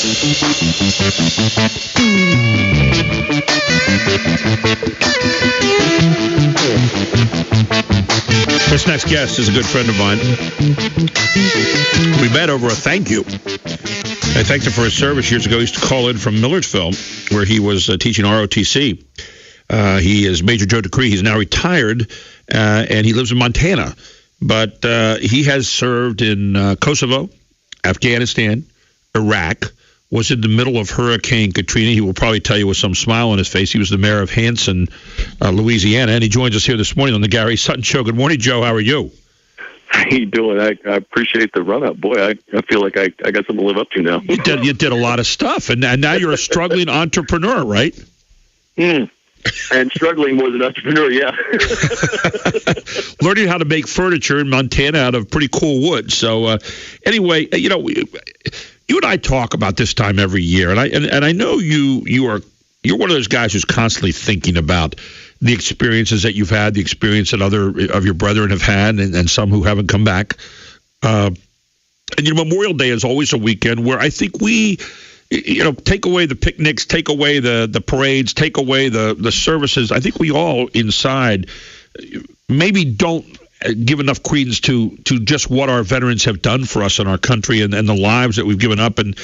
This next guest is a good friend of mine. We met over a thank you. I thanked him for his service years ago. He used to call in from Millersville, where he was teaching ROTC. He is Major Joe DeCree. He's now retired, and he lives in Montana. But he has served in Kosovo, Afghanistan, Iraq, was in the middle of Hurricane Katrina. He will probably tell you with some smile on his face. He was the mayor of Hanson, Louisiana, and he joins us here this morning on the Gary Sutton Show. Good morning, Joe. How are you? How you doing? I appreciate the run-up. Boy, I feel like I got something to live up to now. You did a lot of stuff, and now you're a struggling entrepreneur, right? And struggling was an entrepreneur, yeah. Learning how to make furniture in Montana out of pretty cool wood. So anyway, you and I talk about this time every year, and I know you're one of those guys who's constantly thinking about the experiences that you've had, the experience that other of your brethren have had, and some who haven't come back. And Memorial Day is always a weekend where I think we, take away the picnics, take away the parades, take away the services. I think we all inside maybe don't give enough credence to just what our veterans have done for us in our country and the lives that we've given up. And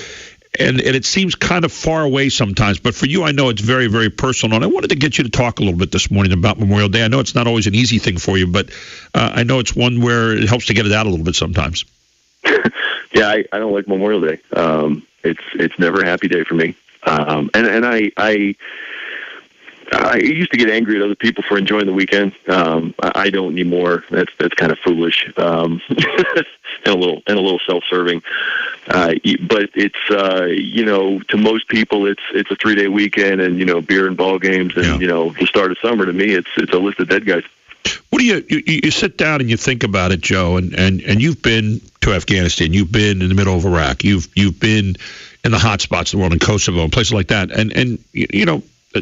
it seems kind of far away sometimes. But for you, I know it's very, very personal. And I wanted to get you to talk a little bit this morning about Memorial Day. I know it's not always an easy thing for you, but I know it's one where it helps to get it out a little bit sometimes. Yeah, I don't like Memorial Day. It's never a happy day for me. And I used to get angry at other people for enjoying the weekend. I don't anymore. That's kind of foolish, and a little self-serving. But it's to most people it's a 3-day weekend and beer and ball games and the start of summer. To me, it's a list of dead guys. What do you sit down and you think about it, Joe? And you've been to Afghanistan. You've been in the middle of Iraq. You've been in the hot spots of the world, in Kosovo and places like that. And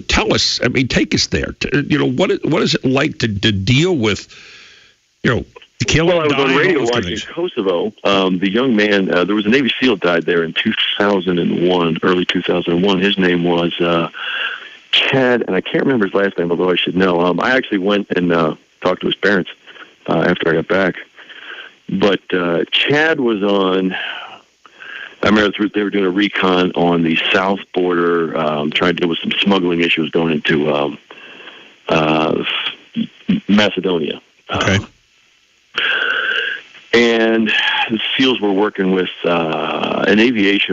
tell us. I mean, take us there. What is it like to deal with killing? Well, I was on radio watching Kosovo. The young man, there was a Navy SEAL died there in 2001, early 2001. His name was Chad, and I can't remember his last name, although I should know. I actually went and talked to his parents after I got back. But Chad was on. I remember they were doing a recon on the south border, trying to deal with some smuggling issues going into Macedonia. Okay. And the SEALs were working with an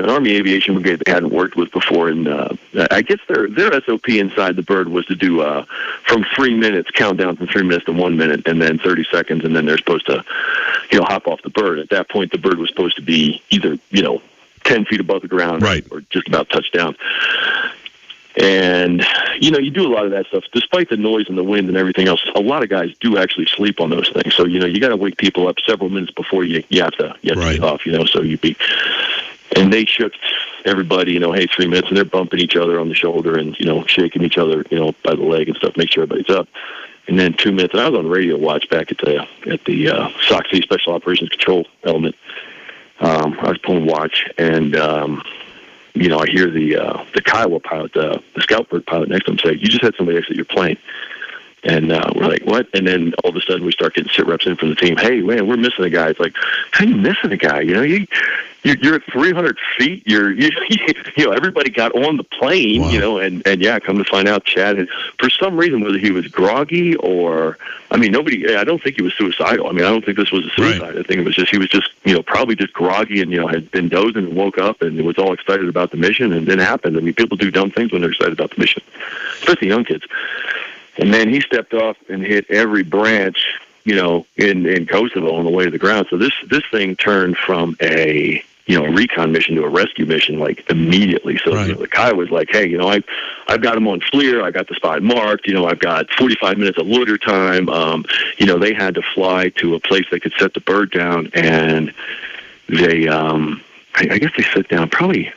Army aviation brigade they hadn't worked with before. And I guess their SOP inside the bird was to do from 3 minutes, count down from 3 minutes to 1 minute, and then 30 seconds, and then they're supposed to, hop off the bird. At that point, the bird was supposed to be either, 10 feet above the ground, right, or just about touchdown. And, you do a lot of that stuff. Despite the noise and the wind and everything else, a lot of guys do actually sleep on those things. So, you got to wake people up several minutes before you have to right. get off, so and they shook everybody, hey, 3 minutes, and they're bumping each other on the shoulder and, shaking each other, by the leg and stuff, make sure everybody's up. And then 2 minutes, and I was on radio watch back at the SOCC, Special Operations Control Element. I was pulling watch, and I hear the Kiowa pilot, the scout bird pilot next to him say, "You just had somebody exit your plane." And we're like, "What?" And then all of a sudden we start getting sit reps in from the team. "Hey, man, we're missing a guy." It's like, how are you missing a guy? You're at 300 feet. Everybody got on the plane, wow. And come to find out, Chad had, for some reason, whether he was groggy or, I don't think he was suicidal. I don't think this was a suicide. Right. I think it was just, he was just, probably just groggy and, had been dozing and woke up and was all excited about the mission, and then it happened. People do dumb things when they're excited about the mission, especially young kids. And then he stepped off and hit every branch, in Kosovo on the way to the ground. So this thing turned from a recon mission to a rescue mission, like, immediately. So right. The guy was like, "Hey, I've got him on FLIR. I got the spot marked. I've got 45 minutes of loiter time." They had to fly to a place they could set the bird down, and they, I guess they set down probably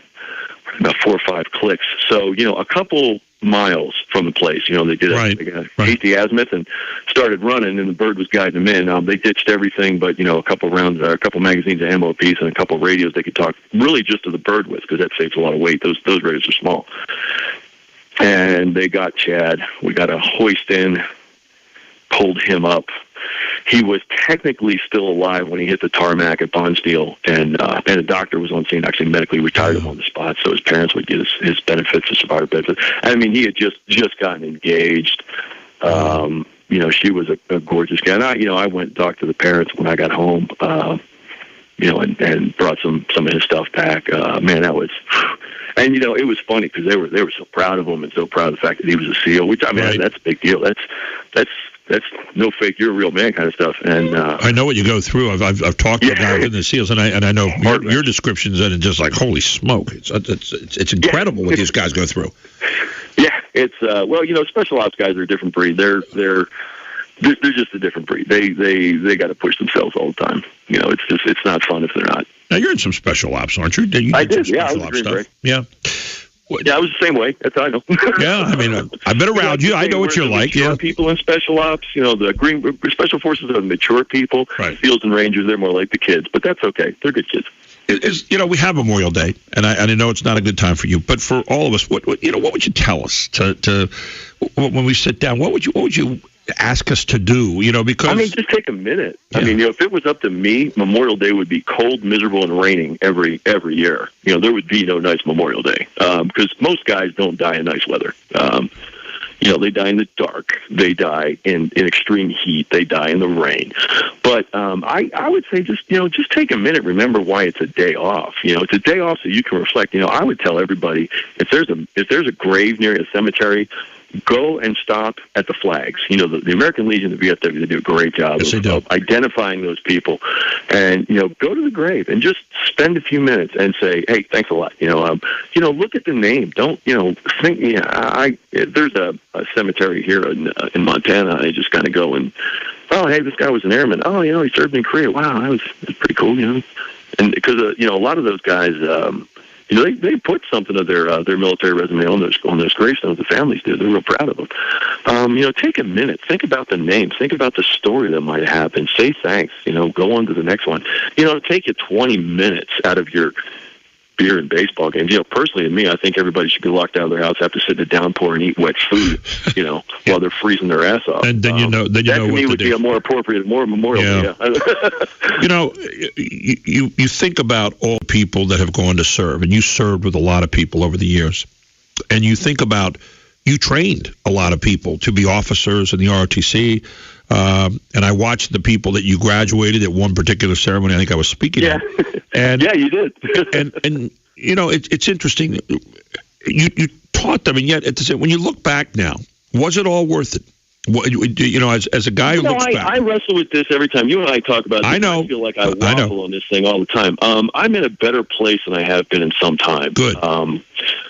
about 4 or 5 clicks. So, a couple miles from the place, they did ate the azimuth and started running, and the bird was guiding them in. They ditched everything but, a couple rounds, a couple magazines of ammo apiece, and a couple radios they could talk really just to the bird with, because that saves a lot of weight. Those radios are small. And they got Chad. We got a hoist in, pulled him up. He was technically still alive when he hit the tarmac at Bonsteel, and a doctor was on scene, actually medically retired him on the spot, so his parents would get his benefits, his survivor benefits. I mean, he had just gotten engaged. She was a gorgeous guy. And I went and talked to the parents when I got home, and brought some of his stuff back. Man, that was... And, it was funny because they were so proud of him and so proud of the fact that he was a SEAL, which, I mean, that's a big deal. That's no fake, you're a real man kind of stuff. And I know what you go through. I've talked to guys in the SEALs, and I know your descriptions, and it's just like, holy smoke! It's incredible what these guys go through. Yeah, it's special ops guys are a different breed. They're just a different breed. They got to push themselves all the time. It's not fun if they're not. Now you're in some special ops, aren't you? I did. Yeah, I was a Green Beret. Yeah. Yeah, I was the same way. That's how I know. Yeah, I mean, I've been around you. I know what you're like. Yeah, people in special ops. The special forces are mature people. Right. SEALs and Rangers, they're more like the kids, but that's okay. They're good kids. We have Memorial Day, and I know it's not a good time for you, but for all of us, what would you tell us to when we sit down? What would you ask us to do? Because just take a minute. Yeah. If it was up to me, Memorial Day would be cold, miserable, and raining every year. There would be no nice Memorial Day because most guys don't die in nice weather. They die in the dark. They die in extreme heat. They die in the rain. But I would say just take a minute. Remember why it's a day off. It's a day off so you can reflect. I would tell everybody if there's a grave near a cemetery, go and stop at the flags. The American Legion, the VFW, they do a great job of identifying those people. And, go to the grave and just spend a few minutes and say, hey, thanks a lot. Look at the name. Don't, think, there's a cemetery here in Montana. I just kind of go and, oh, hey, this guy was an airman. Oh, he served in Korea. Wow, that was pretty cool, And because, a lot of those guys, they put something of their military resume on those gravestones. The families do. They're real proud of them. Take a minute. Think about the name. Think about the story that might happen. Say thanks. Go on to the next one. Take you 20 minutes out of your beer and baseball games. Personally, to me, I think everybody should be locked out of their house, have to sit in a downpour and eat wet food, while they're freezing their ass off. And then that to me would be a more appropriate, more memorial. Yeah. You think about all people that have gone to serve, and you served with a lot of people over the years, and you think about you trained a lot of people to be officers in the ROTC. And I watched the people that you graduated at one particular ceremony. I think I was speaking at. And yeah, you did. and it's interesting. You taught them, and yet when you look back now, was it all worth it? As a guy who looks back, I wrestle with this every time you and I talk about this. I know. I feel like I waffle on this thing all the time. I'm in a better place than I have been in some time. Good.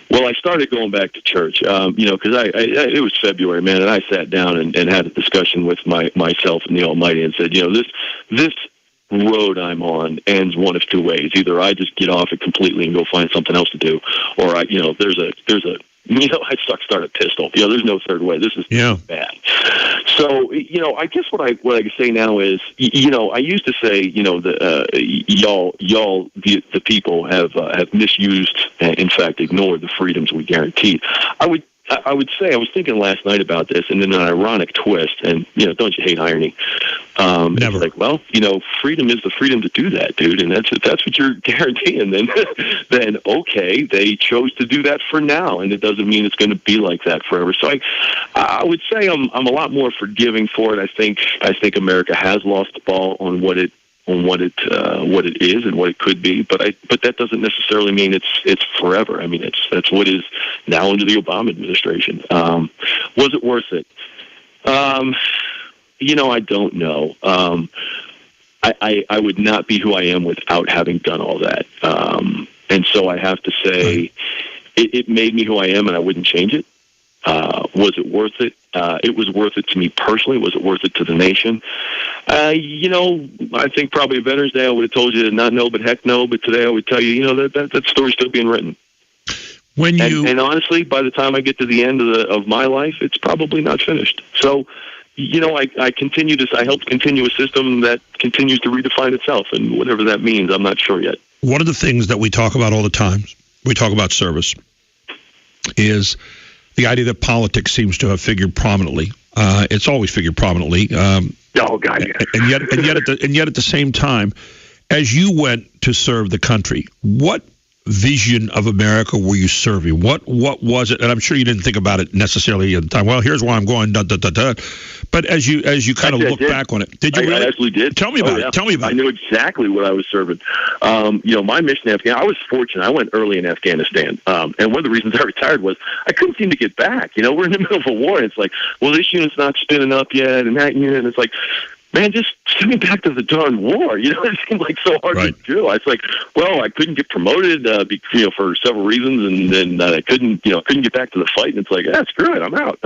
Well, I started going back to church, because it was February, man, and I sat down and had a discussion with myself and the Almighty and said, this road I'm on ends one of two ways. Either I just get off it completely and go find something else to do, or there's a I start a pistol. There's no third way. This is bad. So, I guess what I can say now is, I used to say, the people have misused and in fact ignored the freedoms we guaranteed. I would say, I was thinking last night about this, and then an ironic twist, and, don't you hate irony? Never. It's like, well, freedom is the freedom to do that, dude, and that's what you're guaranteeing, then okay, they chose to do that for now, and it doesn't mean it's going to be like that forever. So I would say I'm a lot more forgiving for it. I think America has lost the ball on what it is and what it could be, but that doesn't necessarily mean it's forever. I mean, that's what is now under the Obama administration. Was it worth it? I don't know. I would not be who I am without having done all that. And so I have to say, it made me who I am, and I wouldn't change it. Was it worth it? It was worth it to me personally. Was it worth it to the nation? I think probably Veterans Day I would have told you to not know, but heck no. But today I would tell you, that story's still being written. And honestly, by the time I get to the end of my life, it's probably not finished. So, I help continue a system that continues to redefine itself, and whatever that means, I'm not sure yet. One of the things that we talk about all the time, we talk about service, is the idea that politics seems to have figured prominently. It's always figured prominently. Oh God! Yeah. And yet at the same time, as you went to serve the country, what vision of America were you serving? What was it? And I'm sure you didn't think about it necessarily at the time. Well, here's why I'm going. Da, da, da, da. But as you kind of look back on it, did you really? I actually did. Tell me about it. Tell me about it. I knew exactly what I was serving. My mission in Afghanistan, I was fortunate. I went early in Afghanistan. And one of the reasons I retired was I couldn't seem to get back. We're in the middle of a war. And it's like, well, this unit's not spinning up yet. And that unit, and it's like, man, just send me back to the darn war. It seemed like so hard to do. I was like, well, I couldn't get promoted, for several reasons, and then I couldn't get back to the fight. And it's like, screw it, I'm out.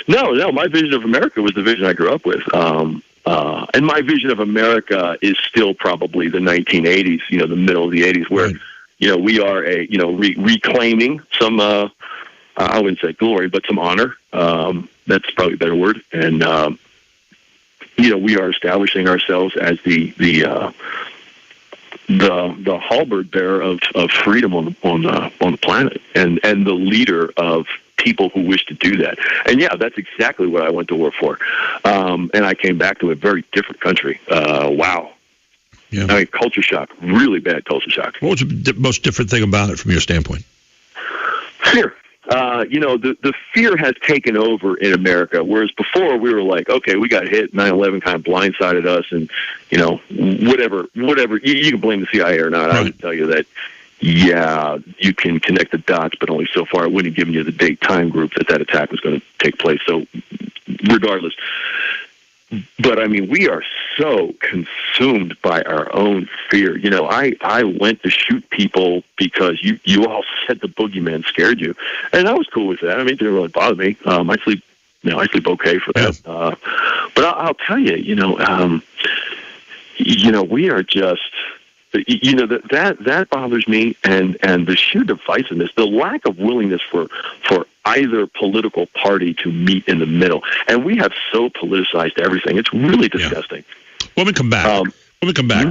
No, my vision of America was the vision I grew up with. And my vision of America is still probably the 1980s, the middle of the 80s, where, we are reclaiming some, I wouldn't say glory, but some honor. That's probably a better word. And, we are establishing ourselves as the halberd bearer of freedom on the planet, and the leader of people who wish to do that. And that's exactly what I went to war for. And I came back to a very different country. Wow. Yeah. I mean, culture shock, really bad culture shock. What was the most different thing about it from your standpoint? Fear. The fear has taken over in America, whereas before we were like, okay, we got hit, 9/11 kind of blindsided us, and, whatever, you can blame the CIA or not. Right. I would tell you that, you can connect the dots, but only so far. It wouldn't have given you the date, time group that attack was going to take place. So regardless. But, I mean, we are so consumed by our own fear. I went to shoot people because you all said the boogeyman scared you. And I was cool with that. I mean, it didn't really bother me. I sleep okay for that. Yeah. But I'll tell you, we are just... that bothers me, and the sheer divisiveness, the lack of willingness for either political party to meet in the middle, and we have so politicized everything. It's really disgusting. Yeah. When we come back,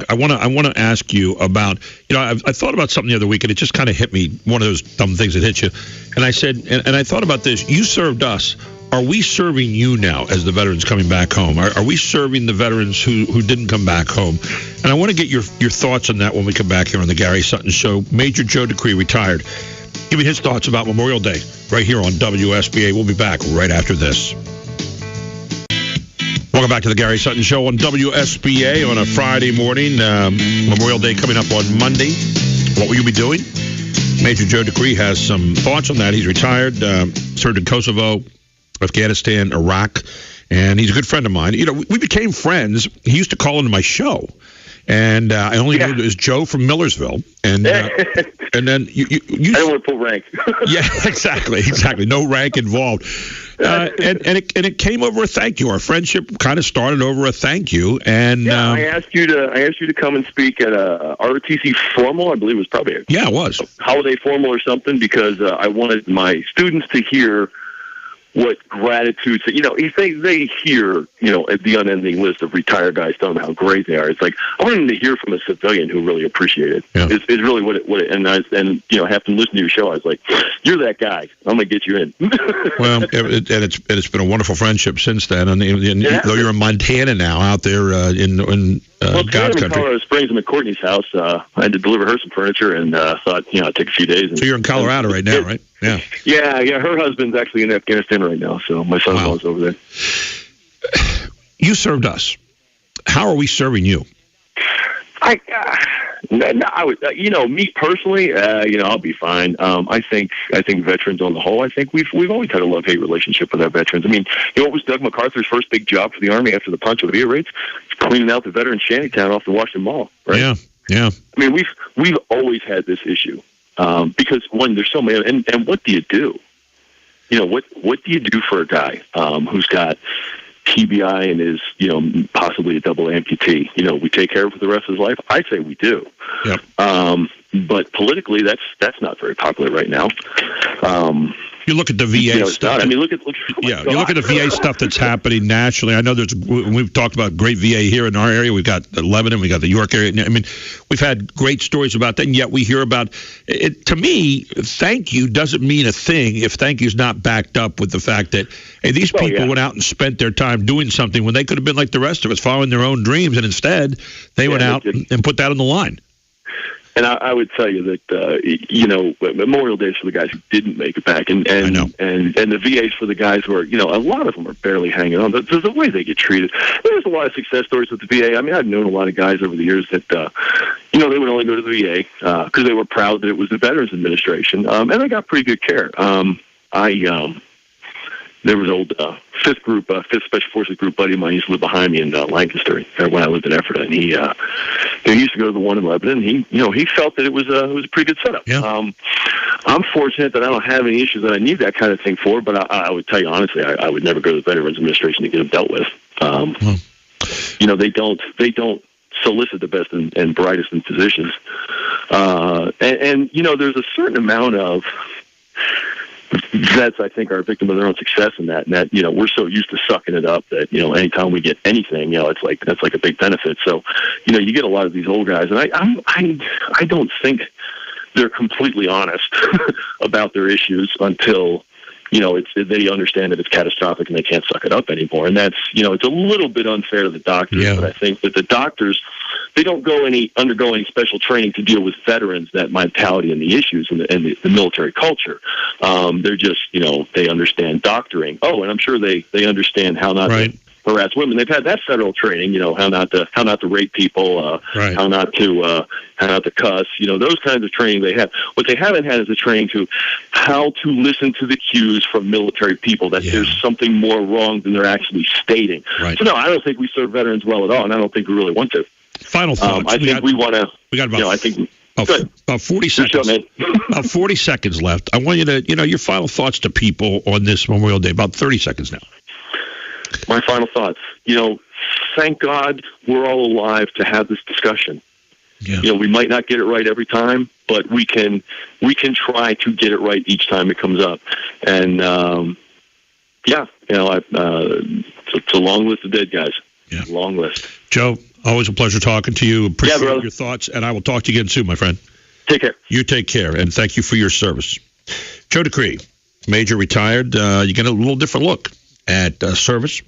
I want to ask you about. I thought about something the other week, and it just kind of hit me. One of those dumb things that hit you, and I said, and I thought about this. You served us. Are we serving you now as the veterans coming back home? Are we serving the veterans who didn't come back home? And I want to get your thoughts on that when we come back here on the Gary Sutton Show. Major Joe DeCree retired. Give me his thoughts about Memorial Day right here on WSBA. We'll be back right after this. Welcome back to the Gary Sutton Show on WSBA on a Friday morning. Memorial Day coming up on Monday. What will you be doing? Major Joe DeCree has some thoughts on that. He's retired, served in Kosovo, Afghanistan, Iraq, and he's a good friend of mine. We became friends. He used to call into my show, and I only knew it was Joe from Millersville, and then you I don't want to pull rank. Yeah, exactly. No rank involved, and it came over a thank you. Our friendship kind of started over a thank you, and I asked you to come and speak at a ROTC formal. I believe it was probably it was holiday formal or something, because I wanted my students to hear what gratitude, if they hear, the unending list of retired guys telling them how great they are. It's like, I want them to hear from a civilian who really appreciated it. Yeah. It's really what it and having listened to your show, I was like, you're that guy. I'm going to get you in. Well, it's been a wonderful friendship since then. And though you're in Montana now, out there in God's country. Colorado Springs, I'm at Courtney's house. I had to deliver her some furniture, and thought, I'd take a few days. So you're in Colorado right now, right? Yeah. Yeah. Her husband's actually in Afghanistan right now, so my son-in-law's over there. You served us. How are we serving you? I would, me personally, I'll be fine. I think veterans on the whole, I think we've always had a love-hate relationship with our veterans. I mean, what was Doug MacArthur's first big job for the Army after the Pancho Villa raids? Cleaning out the veteran shantytown off the Washington Mall, right? Yeah. I mean, we've always had this issue. Because one, there's so many, and what do you do? What do you do for a guy who's got TBI and is possibly a double amputee? We take care of it for the rest of his life. I say we do. Yep. But politically, that's not very popular right now. You look at the VA stuff. I mean, look at you look at the VA stuff that's happening nationally. I know we've talked about great VA here in our area. We've got Lebanon, we got the York area. I mean, we've had great stories about that, and yet we hear about it. To me, thank you doesn't mean a thing if thank you's not backed up with the fact that, hey, these people went out and spent their time doing something when they could have been like the rest of us, following their own dreams, and instead they went out and put that on the line. And I would tell you that, Memorial Day is for the guys who didn't make it back. And the VA's for the guys who are, a lot of them are barely hanging on. There's the way they get treated. There's a lot of success stories with the VA. I mean, I've known a lot of guys over the years that, they would only go to the VA because they were proud that it was the Veterans Administration. And they got pretty good care. There was an old fifth Special Forces group buddy of mine used to live behind me in Lancaster when I lived in Ephrata, and he used to go to the one in Lebanon. He felt that it was a pretty good setup. Yeah. I'm fortunate that I don't have any issues that I need that kind of thing for, but I would tell you honestly, I would never go to the Veterans Administration to get them dealt with. They don't solicit the best and brightest in positions, and there's a certain amount of vets, I think, are a victim of their own success in that, we're so used to sucking it up that, anytime we get anything, that's like a big benefit. So, you get a lot of these old guys, and I don't think they're completely honest about their issues until, they understand that it's catastrophic and they can't suck it up anymore. And that's, it's a little bit unfair to the doctors, but I think that the doctors, they don't undergo any special training to deal with veterans, that mentality and the issues and the military culture. They're just, they understand doctoring. Oh, and I'm sure they understand how not to harass women. They've had that federal training, how not to rape people, how not to cuss, those kinds of training they have. What they haven't had is a training to how to listen to the cues from military people that there's something more wrong than they're actually stating. Right. So no, I don't think we serve veterans well at all, and I don't think we really want to. Final thoughts. I think we want to. We got about. I think. About 40 seconds. About 40 seconds left. I want you to, your final thoughts to people on this Memorial Day. About 30 seconds now. My final thoughts. Thank God we're all alive to have this discussion. Yeah. We might not get it right every time, but we can try to get it right each time it comes up. And it's a long list of dead guys. Yeah. Long list. Joe, always a pleasure talking to you. Appreciate your thoughts, and I will talk to you again soon, my friend. Take care. You take care, and thank you for your service. Joe DeCree, Major retired. You get a little different look at service